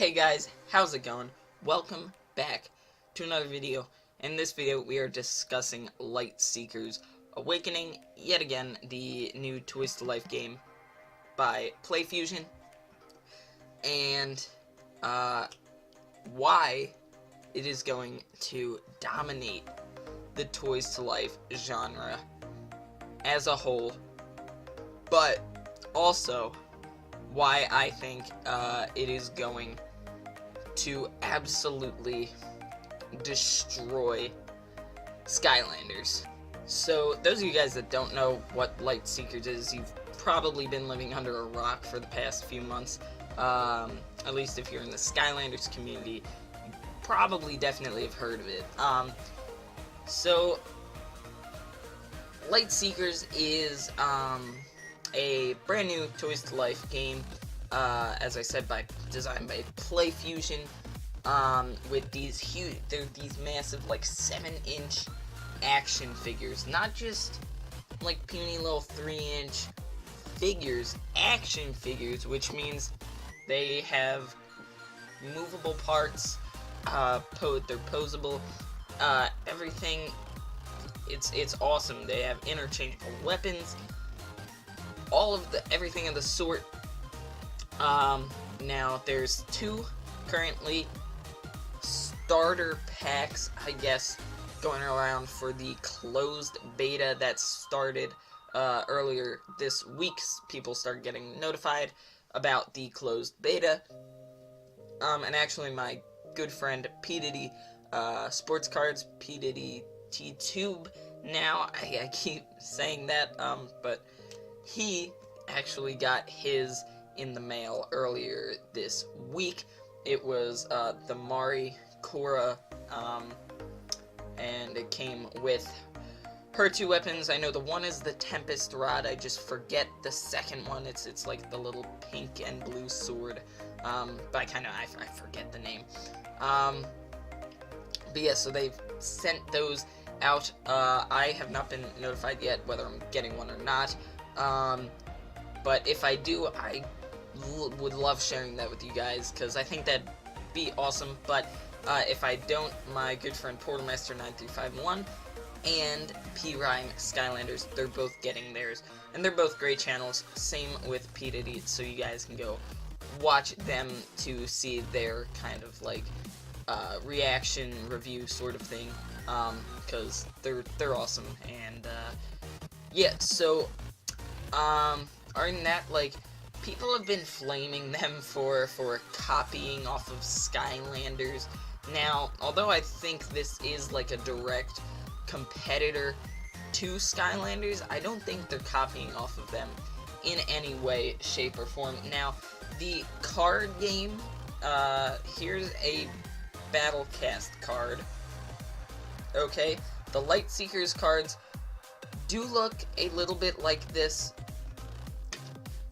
Hey guys, how's it going? Welcome back to another video. In this video, we are discussing Lightseekers Awakening, yet again, the new Toys to Life game by PlayFusion, and why it is going to dominate the Toys to Life genre as a whole, but also why I think it is going to absolutely destroy Skylanders. So, those of you guys that don't know what Lightseekers is, you've probably been living under a rock for the past few months. At least if you're in the Skylanders community, you probably definitely have heard of it. So, Lightseekers is a brand new Toys to Life game, as I said, designed by PlayFusion, with these huge, they're these massive, like 7-inch action figures, not just like puny little 3-inch figures, action figures, which means they have movable parts, they're posable, everything. It's awesome. They have interchangeable weapons, everything of the sort. Now there's 2 currently starter packs, I guess, going around for the closed beta that started earlier this week. People started getting notified about the closed beta. And actually my good friend P. Diddy Sports Cards, P. Diddy T-Tube, now, I keep saying that, but he actually got his in the mail earlier this week. It was the Mari Cora, and it came with her 2 weapons. I know the one is the Tempest Rod. I just forget the second one. It's like the little pink and blue sword, but I forget the name. But yeah, so they've sent those out. I have not been notified yet whether I'm getting one or not. But if I do, I would love sharing that with you guys, because I think that'd be awesome. But if I don't, my good friend Portalmaster9351 and P. Rhyme Skylanders, they're both getting theirs, and they're both great channels. Same with P. Diddy, so you guys can go watch them to see their kind of like reaction review sort of thing, because they're awesome. And yeah, so other than that, like, people have been flaming them for copying off of Skylanders. Now, although I think this is like a direct competitor to Skylanders, I don't think they're copying off of them in any way, shape, or form. Now, the card game, here's a Battlecast card. Okay, the Lightseekers cards do look a little bit like this.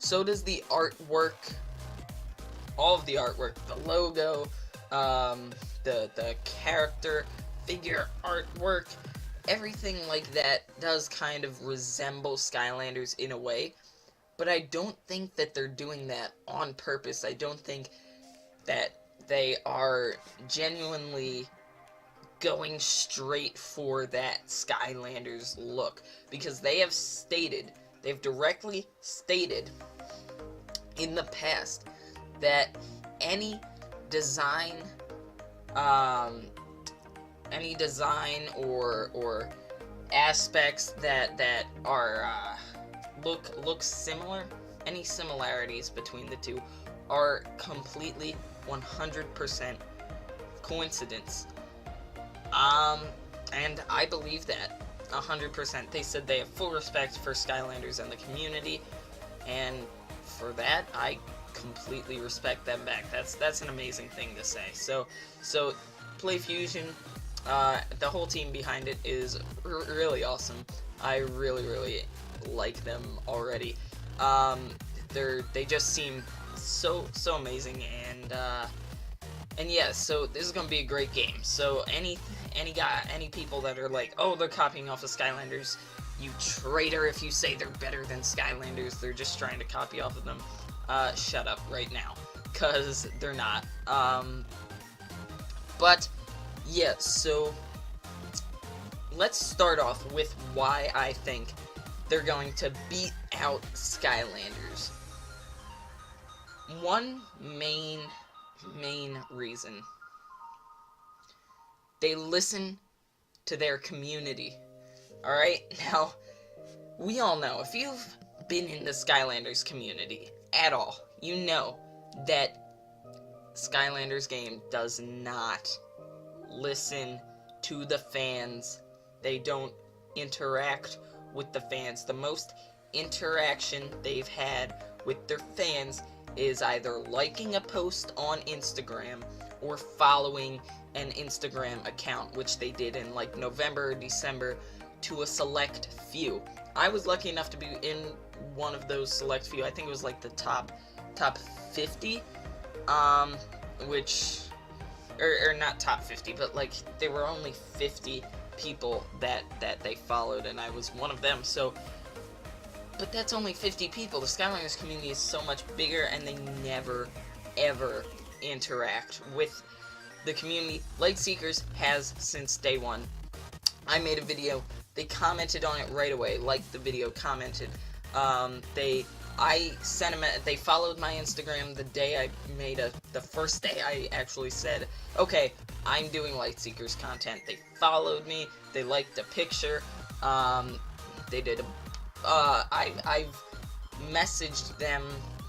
So does the artwork, all of the artwork, the logo, the character, figure artwork, everything like that does kind of resemble Skylanders in a way, but I don't think that they're doing that on purpose. I don't think that they are genuinely going straight for that Skylanders look, because they've directly stated in the past that any design or aspects that are look similar, any similarities between the two are completely 100% coincidence. And I believe that 100%. They said they have full respect for Skylanders and the community, and for that, I completely respect them back. That's an amazing thing to say. So PlayFusion, the whole team behind it is really awesome. I really like them already. They just seem so amazing, and yeah, so this is gonna be a great game. So any people that are like, oh, they're copying off of Skylanders, you traitor if you say they're better than Skylanders, they're just trying to copy off of them, shut up right now. because they're not. But yeah, so let's start off with why I think they're going to beat out Skylanders. One main reason. They listen to their community. Alright? Now, we all know, if you've been in the Skylanders community at all, you know that Skylanders game does not listen to the fans. They don't interact with the fans. The most interaction they've had with their fans is either liking a post on Instagram or following an Instagram account, which they did in like November or December to a select few. I was lucky enough to be in one of those select few. I think it was like the top 50, which, or not top 50, but like there were only 50 people that they followed, and I was one of them. So, but that's only 50 people. The Skylanders community is so much bigger, and they never ever interact with the community. Lightseekers has since day one. I made a video. They commented on it right away. Liked the video, commented. I sent them. They followed my Instagram the day I made the first day I actually said, okay, I'm doing Lightseekers content. They followed me. They liked the picture. They did. I've messaged them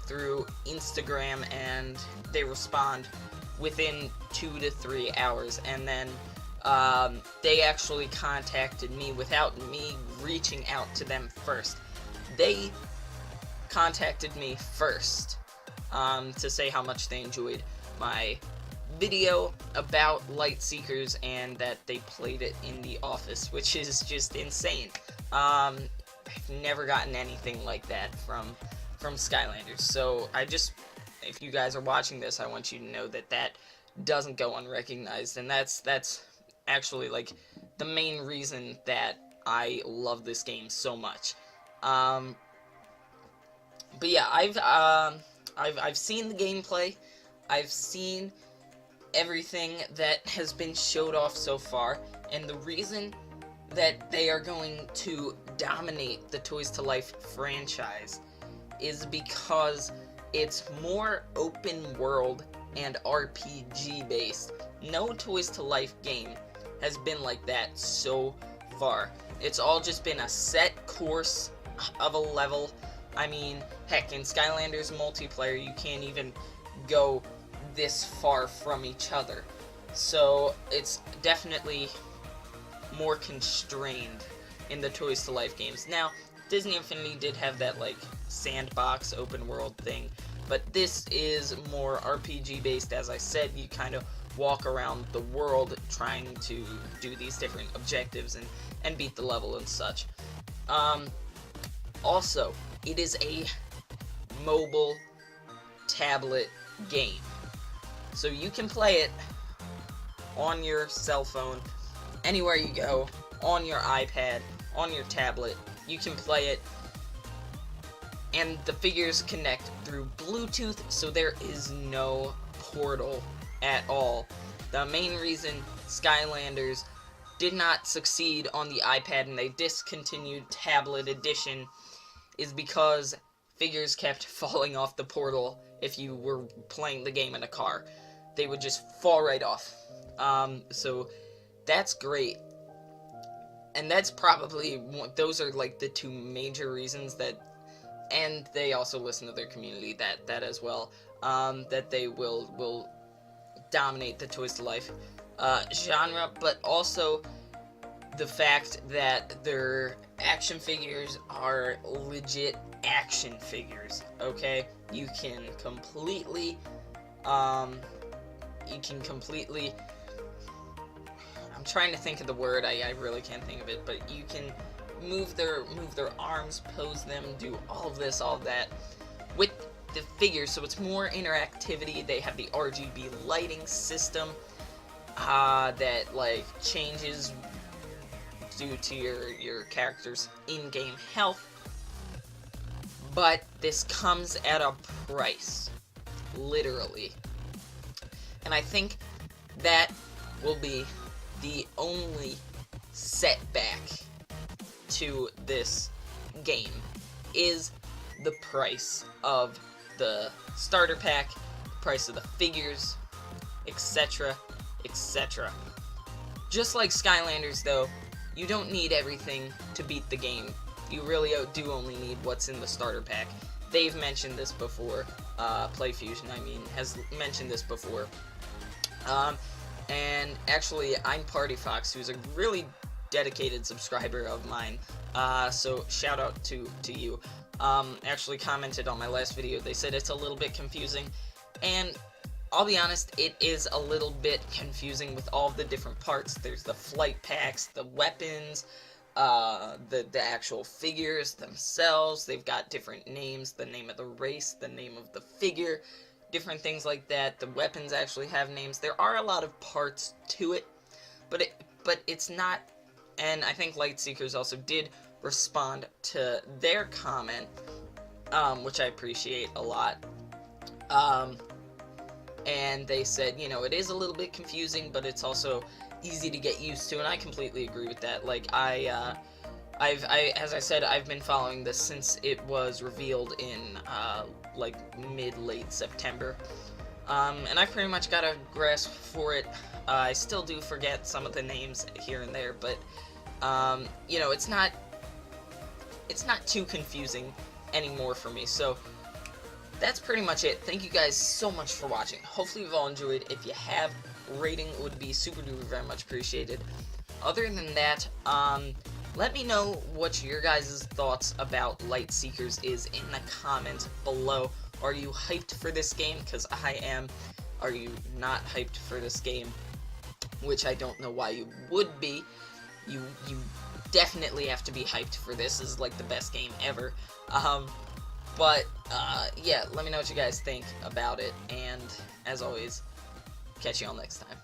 through Instagram, and they respond within 2 to 3 hours, and then they actually contacted me without me reaching out to them first. They contacted me first to say how much they enjoyed my video about Lightseekers and that they played it in the office, which is just insane. I've never gotten anything like that from Skylanders. So if you guys are watching this, I want you to know that doesn't go unrecognized, and that's actually like the main reason that I love this game so much. But yeah, I've seen the gameplay. I've seen everything that has been showed off so far, and the reason that they are going to dominate the Toys to Life franchise is because it's more open world and RPG based. No Toys to Life game has been like that so far. It's all just been a set course of a level. I mean, heck, in Skylanders multiplayer, you can't even go this far from each other. So it's definitely more constrained in the Toys to Life games. Now, Disney Infinity did have that like sandbox open world thing, but this is more RPG based. As I said, you kind of walk around the world trying to do these different objectives and beat the level and such. Also, it is a mobile tablet game, so you can play it on your cell phone, anywhere you go, on your iPad, on your tablet. You can play it, and the figures connect through Bluetooth, so there is no portal at all. The main reason Skylanders did not succeed on the iPad and they discontinued Tablet Edition is because figures kept falling off the portal if you were playing the game in a car. They would just fall right off. So that's great. And that's probably, those are like the two major reasons that, and they also listen to their community, that as well, that they will dominate the Toys to Life genre, but also the fact that their action figures are legit action figures, okay? You can completely, I'm trying to think of the word, I really can't think of it, but you can move their arms, pose them, do all of this, all of that, with the figures, so it's more interactivity. They have the RGB lighting system that like changes due to your character's in-game health, but this comes at a price. literally. And I think that will be the only setback to this game, is the price of the starter pack, price of the figures, etc., etc. Just like Skylanders, though, you don't need everything to beat the game. You really do only need what's in the starter pack. They've mentioned this before. PlayFusion, I mean, has mentioned this before. And actually, I'm Party Fox, who's a really dedicated subscriber of mine. So shout out to you. Actually commented on my last video. They said it's a little bit confusing, and I'll be honest, it is a little bit confusing with all the different parts. There's the flight packs, the weapons, the actual figures themselves. They've got different names, the name of the race, the name of the figure, different things like that. The weapons actually have names. There are a lot of parts to it, but it's not. And I think Lightseekers also did respond to their comment, which I appreciate a lot. And they said, you know, it is a little bit confusing, but it's also easy to get used to, and I completely agree with that. Like, as I said, I've been following this since it was revealed in, like, mid-late September. And I pretty much got a grasp for it. I still do forget some of the names here and there, but, you know, it's not too confusing anymore for me. So that's pretty much it. Thank you guys so much for watching. Hopefully you've all enjoyed. If you have, rating would be super duper very much appreciated. Other than that, let me know what your guys' thoughts about Lightseekers is in the comments below. Are you hyped for this game? Because I am. Are you not hyped for this game? Which I don't know why you would be. You definitely have to be hyped for this. This is like the best game ever. Yeah, let me know what you guys think about it, and as always, catch you all next time.